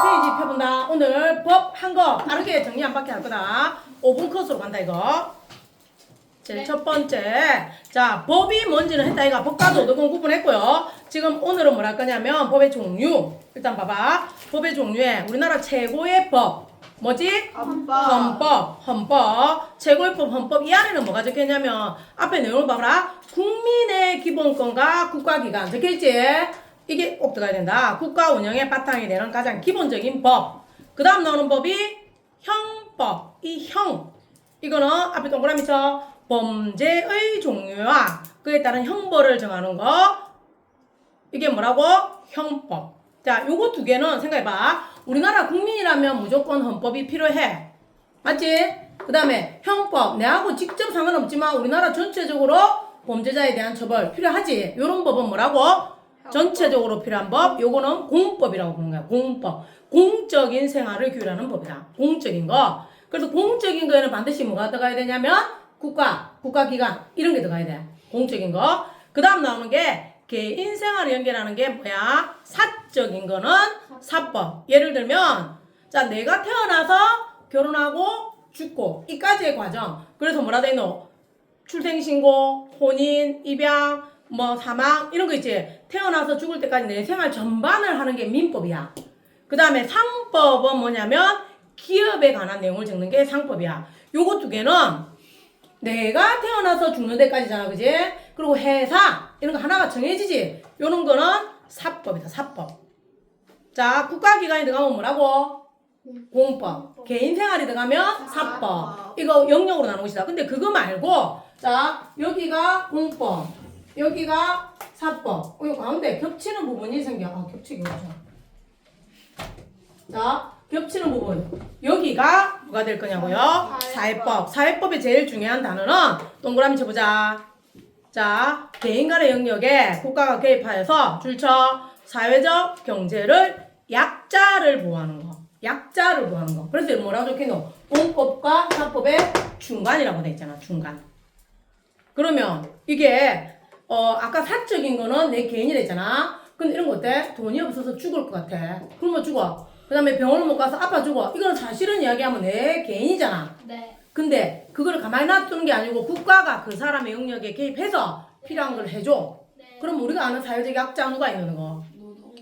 페이지 펴본다. 오늘 법 한 거 빠르게 정리 한 바퀴 할 거다. 5분 컷으로 간다 이거. 제일 첫 번째, 자 법이 뭔지는 했다 이가 법과 도덕은 구분했고요. 지금 오늘은 뭘 할 거냐면 법의 종류. 일단 봐봐. 법의 종류에 우리나라 최고의 법 뭐지? 헌법. 최고의 법 헌법. 이 안에는 뭐가 적혀있냐면 앞에 내용을 봐봐라. 국민의 기본권과 국가기관 적혀있지? 이게 꼭 들어가야 된다. 국가 운영의 바탕이 되는 가장 기본적인 법. 그 다음 나오는 법이 형법. 이 형. 이거는 앞에 동그라미 쳐. 범죄의 종류와 그에 따른 형벌을 정하는 거. 이게 뭐라고? 형법. 자, 요거 두 개는 생각해봐. 우리나라 국민이라면 무조건 헌법이 필요해. 맞지? 그 다음에 형법. 내하고 직접 상관없지만 우리나라 전체적으로 범죄자에 대한 처벌 필요하지. 요런 법은 뭐라고? 전체적으로 필요한 법. 요거는 공법이라고 부르는 거야. 공법. 공적인 생활을 규율하는 법이다. 공적인 거. 그래서 공적인 거에는 반드시 뭐가 들어가야 되냐면 국가기관 이런 게 들어가야 돼. 공적인 거. 그 다음 나오는 게 개인 생활을 연결하는 게 뭐야? 사적인 거는 사법. 예를 들면 자 내가 태어나서 결혼하고 죽고 이까지의 과정. 그래서 뭐라 돼 있노? 출생신고, 혼인, 입양, 뭐 사망 이런 거 있지. 태어나서 죽을 때까지 내 생활 전반을 하는 게 민법이야. 그 다음에 상법은 뭐냐면 기업에 관한 내용을 적는 게 상법이야. 요거 두 개는 내가 태어나서 죽는 데까지잖아, 그지? 그리고 회사 이런 거 하나가 정해지지. 요런 거는 사법이다, 사법. 자, 국가기관이 들어가면 뭐라고? 공법. 개인 생활이 들어가면 사법. 이거 영역으로 나누는 것이다. 근데 그거 말고 자, 여기가 공법, 여기가 사법. 이 가운데 겹치는 부분이 생겨. 겹치기 그렇죠. 자, 겹치는 부분. 여기가 뭐가 될 거냐고요? 사회법. 사회법의 제일 중요한 단어는 동그라미 쳐보자. 자, 개인 간의 영역에 국가가 개입하여서 줄쳐 사회적 경제를 약자를 보호하는 거. 약자를 보호하는 거. 그래서 뭐라고 적혀있노? 공법과 사법의 중간이라고 돼 있잖아. 중간. 그러면 이게 아까 사적인 거는 내 개인이라 했잖아. 근데 이런 거 어때? 돈이 없어서 죽을 것 같아. 그러면 죽어. 그 다음에 병원을 못 가서 아파 죽어. 이거는 사실은 이야기하면 내 개인이잖아. 네. 근데 그거를 가만히 놔두는 게 아니고 국가가 그 사람의 영역에 개입해서 필요한 걸 해줘. 네. 그럼 우리가 아는 사회적 약자 누가 있는 거?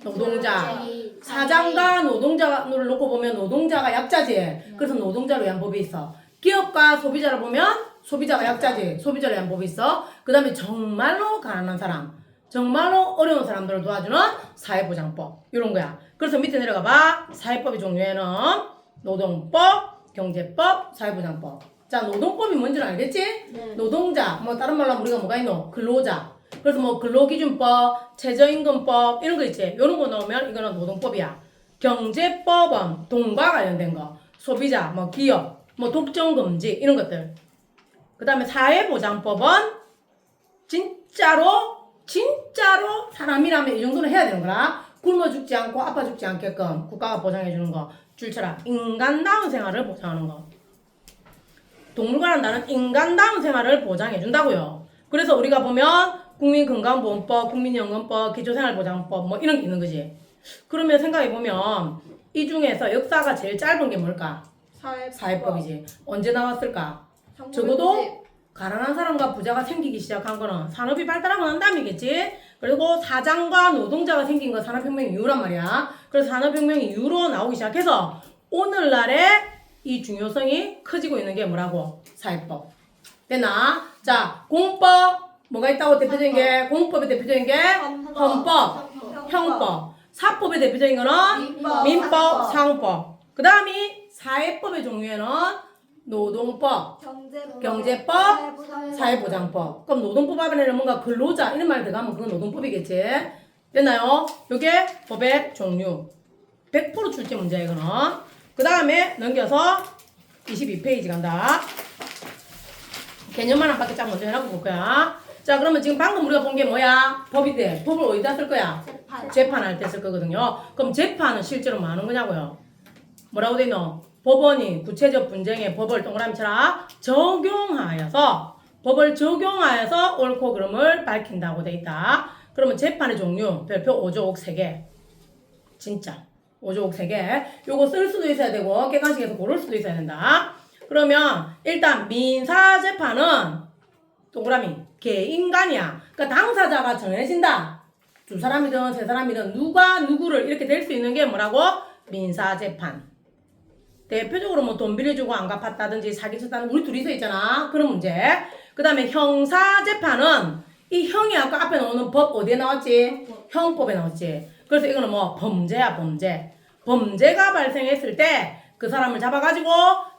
노동자. 네. 사장과 노동자를 놓고 보면 노동자가 약자지. 그래서 노동자를 위한 법이 있어. 기업과 소비자를 보면 소비자가 약자지. 소비자를 위한 법이 있어. 그 다음에 정말로 가난한 사람, 정말로 어려운 사람들을 도와주는 사회보장법. 이런 거야. 그래서 밑에 내려가 봐. 사회법의 종류에는 노동법, 경제법, 사회보장법. 자, 노동법이 뭔지는 알겠지? 네. 노동자, 뭐 다른 말로 하면 우리가 뭐가 있노? 근로자. 그래서 뭐 근로기준법, 최저임금법 이런 거 있지. 이런 거 넣으면 이거는 노동법이야. 경제법은 돈과 관련된 거. 소비자, 뭐 기업, 뭐 독점금지 이런 것들. 그 다음에 사회보장법은 진짜로 사람이라면 이 정도는 해야 되는 거라. 굶어 죽지 않고 아파 죽지 않게끔 국가가 보장해 주는 거. 줄쳐라. 인간다운 생활을 보장하는 거. 동물과는 인간다운 생활을 보장해 준다고요. 그래서 우리가 보면 국민건강보험법, 국민연금법, 기초생활보장법 뭐 이런 게 있는 거지. 그러면 생각해 보면 이 중에서 역사가 제일 짧은 게 뭘까? 사회법이지. 언제 나왔을까? 적어도 가난한 사람과 부자가 생기기 시작한 거는 산업이 발달하고 난 다음이겠지. 그리고 사장과 노동자가 생긴 건 산업혁명 이후란 말이야. 그래서 산업혁명 이후로 나오기 시작해서 오늘날에 이 중요성이 커지고 있는 게 뭐라고? 사회법. 됐나? 자, 공법 뭐가 있다고 대표적인 게? 공법의 대표적인 게 헌법, 형법. 사법의 대표적인 거는 민법, 상법. 그 다음이 사회법의 종류에는 노동법, 경제법, 사회보장법. 그럼 노동법 안에는 뭔가 근로자 이런 말 들어가면 그건 노동법이겠지. 됐나요? 요게 법의 종류. 100% 출제 문제야 이거는. 그 다음에 넘겨서 22페이지 간다. 개념만 한 바퀴 쫙 먼저 해놓고 볼 거야. 자, 그러면 지금 방금 우리가 본 게 뭐야? 법인데 법을 어디다 쓸 거야? 재판할 때 쓸 거거든요. 그럼 재판은 실제로 뭐 하는 거냐고요? 뭐라고 돼 있노? 법원이 구체적 분쟁에 법을 동그라미 쳐라 적용하여서 법을 적용하여서 옳고 그름을 밝힌다고 돼 있다. 그러면 재판의 종류 별표 5조 3개. 진짜 5조 3개. 요거 쓸 수도 있어야 되고 객관식에서 고를 수도 있어야 된다. 그러면 일단 민사재판은 동그라미 개인간이야. 그러니까 당사자가 정해진다. 두 사람이든 세 사람이든 누가 누구를 이렇게 될 수 있는 게 뭐라고? 민사재판. 대표적으로 뭐 돈 빌려주고 안 갚았다든지 사기쳤다는 우리 둘이서 있잖아. 그런 문제. 그 다음에 형사재판은 이 형이 아까 앞에 나오는 법 어디에 나왔지? 형법에 나왔지. 그래서 이거는 뭐 범죄야 범죄. 범죄가 발생했을 때 그 사람을 잡아가지고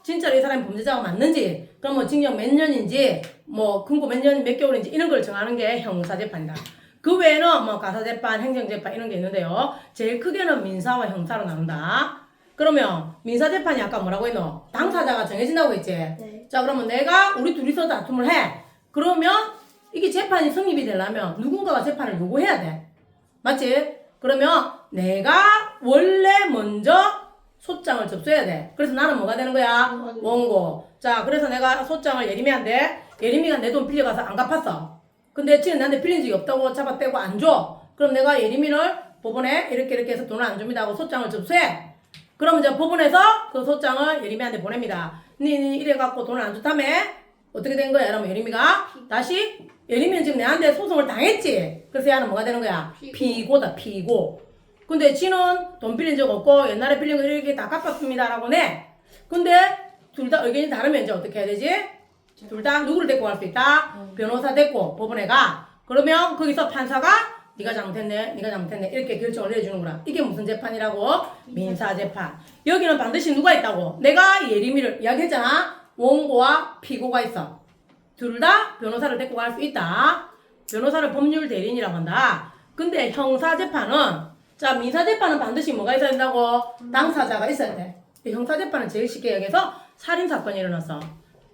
진짜로 이 사람이 범죄자가 맞는지 그럼 뭐 징역 몇 년인지 뭐 금고 몇 년 몇 개월인지 이런 걸 정하는 게 형사재판이다. 그 외에는 뭐 가사재판, 행정재판 이런 게 있는데요. 제일 크게는 민사와 형사로 나눈다. 그러면 민사재판이 아까 뭐라고 했노? 당사자가 정해진다고 했지? 네. 자 그러면 우리 둘이서 다툼을 해. 그러면 이게 재판이 성립이 되려면 누군가가 재판을 요구해야 돼. 맞지? 그러면 내가 원래 먼저 소장을 접수해야 돼. 그래서 나는 뭐가 되는 거야? 원고. 자 그래서 내가 소장을 예림이한테 예림이가 내 돈 빌려가서 안 갚았어. 근데 지는 나한테 빌린 적이 없다고 잡아떼고 안 줘. 그럼 내가 예림이를 법원에 이렇게 해서 돈을 안 줍니다 하고 소장을 접수해. 그럼 이제 법원에서 그 소장을 예림이한테 보냅니다. 니 이래갖고 돈을 안 줬다며? 어떻게 된 거야? 그러면 예림이가 다시 예림이는 지금 내한테 소송을 당했지. 그래서 얘는 뭐가 되는 거야? 피고다 피고. 근데 지는 돈 빌린 적 없고 옛날에 빌린 거 이렇게 다 갚았습니다 라고 내. 근데 둘 다 의견이 다르면 이제 어떻게 해야 되지? 둘 다 누구를 데리고 갈 수 있다? 변호사 데리고 법원에 가. 그러면 거기서 판사가 네가 잘못했네 이렇게 결정을 내주는구나. 이게 무슨 재판이라고? 민사재판. 여기는 반드시 누가 있다고? 내가 예림이를 이야기했잖아. 원고와 피고가 있어. 둘 다 변호사를 데리고 갈 수 있다. 변호사를 법률 대리인이라고 한다. 근데 형사재판은 자 민사재판은 반드시 뭐가 있어야 된다고? 당사자가 있어야 돼. 형사재판은 제일 쉽게 얘기해서 살인사건이 일어났어.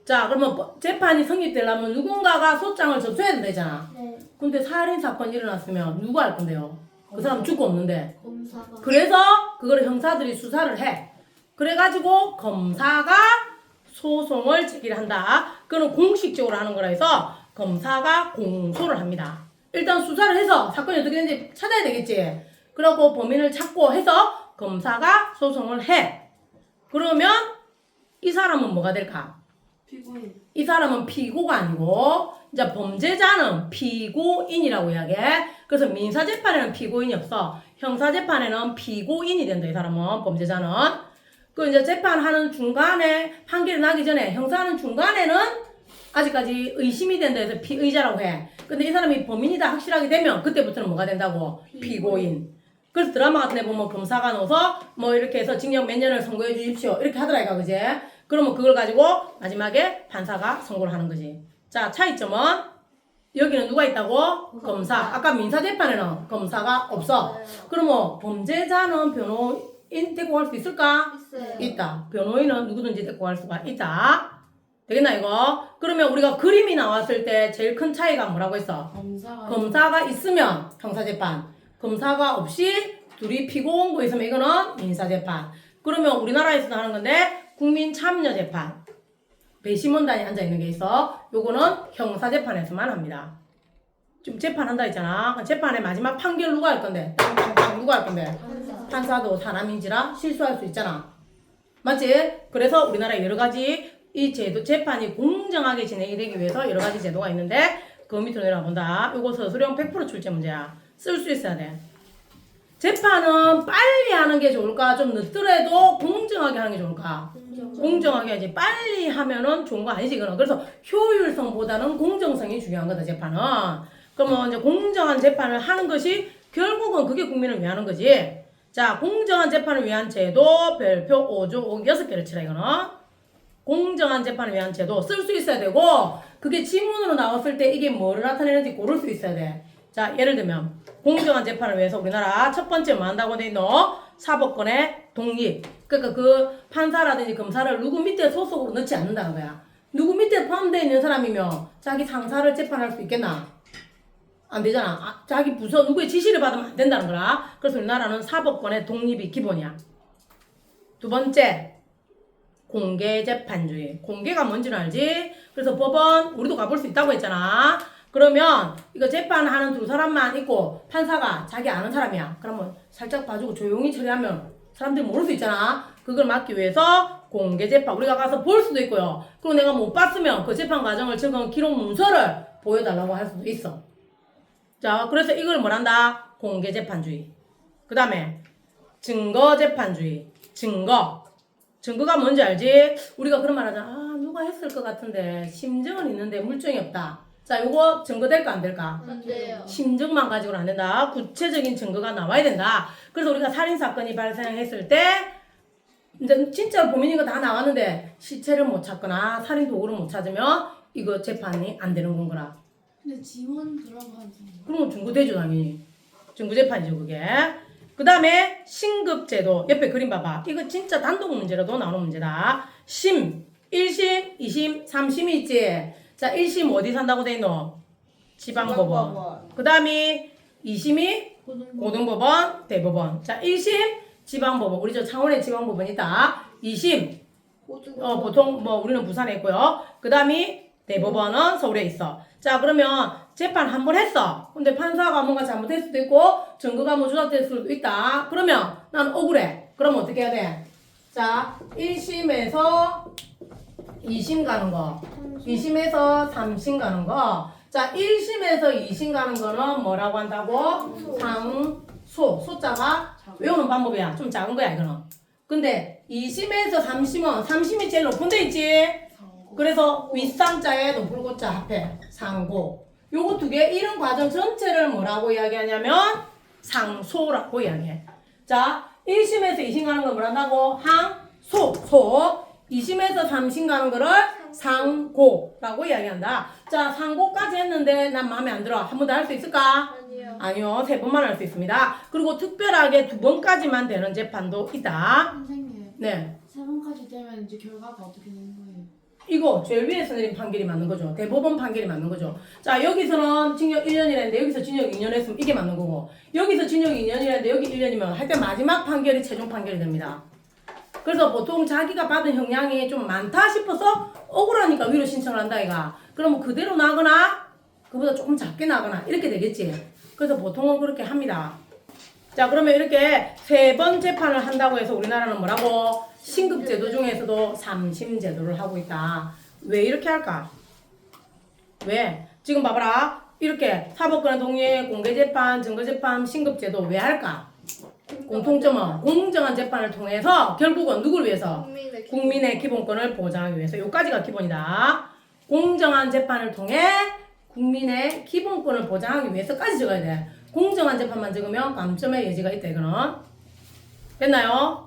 자 그러면 재판이 성립되려면 누군가가 소장을 접수해야 되잖아. 네. 근데 살인사건이 일어났으면 누가 할 건데요? 그 사람 죽고 없는데. 검사가. 그래서 그거를 형사들이 수사를 해. 그래가지고 검사가 소송을 제기한다. 그거는 공식적으로 하는 거라 해서 검사가 공소를 합니다. 일단 수사를 해서 사건이 어떻게 되는지 찾아야 되겠지. 그러고 범인을 찾고 해서 검사가 소송을 해. 그러면 이 사람은 뭐가 될까? 피고인. 이 사람은 피고가 아니고 이제 범죄자는 피고인이라고 이야기해. 그래서 민사재판에는 피고인이 없어. 형사재판에는 피고인이 된다. 이 사람은 범죄자는. 그 이제 재판하는 중간에 판결이 나기 전에 형사하는 중간에는 아직까지 의심이 된다 해서 피의자라고 해. 근데 이 사람이 범인이다 확실하게 되면 그때부터는 뭐가 된다고? 피고인. 그래서 드라마 같은 데 보면 검사가 넣어서 뭐 이렇게 해서 징역 몇 년을 선고해 주십시오. 이렇게 하더라 이거 그지? 그러면 그걸 가지고 마지막에 판사가 선고를 하는 거지. 자 차이점은 여기는 누가 있다고? 검사. 아까 민사재판에는 검사가 없어. 그러면 범죄자는 변호인 데리고 갈 수 있을까? 있어요. 있다. 변호인은 누구든지 데리고 갈 수가 있다. 되겠나 이거? 그러면 우리가 그림이 나왔을 때 제일 큰 차이가 뭐라고 했어? 검사가 있으면 형사재판. 검사가 없이 둘이 피고원고 있으면 이거는 민사재판. 그러면 우리나라에서도 하는 건데 국민참여재판. 배심원단이 앉아있는 게 있어. 요거는 형사재판에서만 합니다. 지금 재판한다 했잖아. 재판의 마지막 판결 누가 할 건데? 땅땅땅 누가 할 건데? 판사도 사람인지라 실수할 수 있잖아. 맞지? 그래서 우리나라에 여러 가지 이 제도 재판이 공정하게 진행이 되기 위해서 여러 가지 제도가 있는데 그 밑으로 내려가 본다. 요거 서술형 100% 출제 문제야. 쓸 수 있어야 돼. 재판은 빨리 하는 게 좋을까? 좀 늦더라도 공정하게 하는 게 좋을까? 공정하게 해야지. 빨리 하면은 좋은 거 아니지, 이거는. 그래서 효율성보다는 공정성이 중요한 거다, 재판은. 그러면 이제 공정한 재판을 하는 것이 결국은 그게 국민을 위하는 거지. 자, 공정한 재판을 위한 제도, 별표 5조 6개를 치라, 이거는. 공정한 재판을 위한 제도 쓸 수 있어야 되고, 그게 지문으로 나왔을 때 이게 뭐를 나타내는지 고를 수 있어야 돼. 자, 예를 들면 공정한 재판을 위해서 우리나라 첫 번째 뭐 한다고 돼 있노? 사법권의 독립. 그러니까 그 판사라든지 검사를 누구 밑에 소속으로 넣지 않는다는 거야. 누구 밑에 포함되어 있는 사람이면 자기 상사를 재판할 수 있겠나? 안 되잖아. 자기 부서 누구의 지시를 받으면 안 된다는 거라. 그래서 우리나라는 사법권의 독립이 기본이야. 두 번째, 공개재판주의. 공개가 뭔지는 알지? 그래서 법원 우리도 가볼 수 있다고 했잖아. 그러면 이거 재판하는 두 사람만 있고 판사가 자기 아는 사람이야. 그러면 살짝 봐주고 조용히 처리하면 사람들이 모를 수 있잖아. 그걸 막기 위해서 공개 재판 우리가 가서 볼 수도 있고요. 그리고 내가 못 봤으면 그 재판 과정을 적은 기록 문서를 보여달라고 할 수도 있어. 자, 그래서 이걸 뭐란다? 공개 재판주의. 그 다음에 증거 재판주의. 증거가 뭔지 알지? 우리가 그런 말 하잖아. 아, 누가 했을 것 같은데 심증은 있는데 물증이 없다. 자, 요거 증거될까 안 될까? 안 돼요. 심증만 가지고는 안 된다. 구체적인 증거가 나와야 된다. 그래서 우리가 살인사건이 발생했을 때 이제 진짜 범인인 거 다 나왔는데 시체를 못 찾거나 살인 도구를 못 찾으면 이거 재판이 안 되는 건 거라. 근데 지원 들어가지. 그러면 증거되죠 당연히. 증거재판이죠 그게. 그 다음에 신급제도. 옆에 그림 봐봐. 이거 진짜 단독 문제라도 나오는 문제다. 1심, 2심, 3심이 있지. 자, 1심 어디 산다고 돼 있노? 지방법원. 그 다음에 2심이 고등법원, 대법원. 자, 1심 지방법원. 우리 저 창원에 지방법원 있다. 2심 보통 뭐 우리는 부산에 있고요. 그 다음에 대법원은 서울에 있어. 자, 그러면 재판 한 번 했어. 근데 판사가 뭔가 잘못했을 수도 있고 증거가 뭐 조작될 수도 있다. 그러면 난 억울해. 그럼 어떻게 해야 돼? 자, 1심에서 2심 가는 거, 2심에서 3심 가는 거. 자, 1심에서 2심 가는 거는 뭐라고 한다고? 상소. 소자가 외우는 방법이야. 좀 작은 거야, 이거는. 근데 2심에서 3심은 3심이 제일 높은 데 있지? 그래서 윗상자에 높은 고자 합해. 상고. 요거 두 개, 이런 과정 전체를 뭐라고 이야기하냐면 상소라고 이야기해. 자, 1심에서 2심 가는 건 뭐란다고? 항소. 2심에서 3심 가는 거를 상고라고 이야기한다. 자, 상고까지 했는데 난 마음에 안 들어. 한 번 더 할 수 있을까? 아니요. 아니요. 3번만 할 수 있습니다. 그리고 특별하게 2번까지만 되는 재판도 있다. 선생님. 네. 3번까지 되면 이제 결과가 어떻게 되는 거예요? 이거 제일 위에서 내린 판결이 맞는 거죠. 대법원 판결이 맞는 거죠. 자, 여기서는 징역 1년이랬는데 여기서 징역 2년 했으면 이게 맞는 거고, 여기서 징역 2년이랬는데 여기 1년이면 하여튼 마지막 판결이 최종 판결이 됩니다. 그래서 보통 자기가 받은 형량이 좀 많다 싶어서 억울하니까 위로 신청을 한다 이가. 그러면 그대로 나거나 그보다 조금 작게 나거나 이렇게 되겠지. 그래서 보통은 그렇게 합니다. 자, 그러면 이렇게 3번 재판을 한다고 해서 우리나라는 뭐라고? 신급제도 중에서도 3심 제도를 하고 있다. 왜 이렇게 할까? 왜? 지금 봐봐라. 이렇게 사법권의 동의에 공개재판, 증거재판, 신급제도 왜 할까? 공통점은 공정한 재판을 통해서 결국은 누구를 위해서? 국민의 기본권을 보장하기 위해서. 요까지가 기본이다. 공정한 재판을 통해 국민의 기본권을 보장하기 위해서까지 적어야 돼. 공정한 재판만 적으면 감점의 여지가 있다 이거는. 됐나요?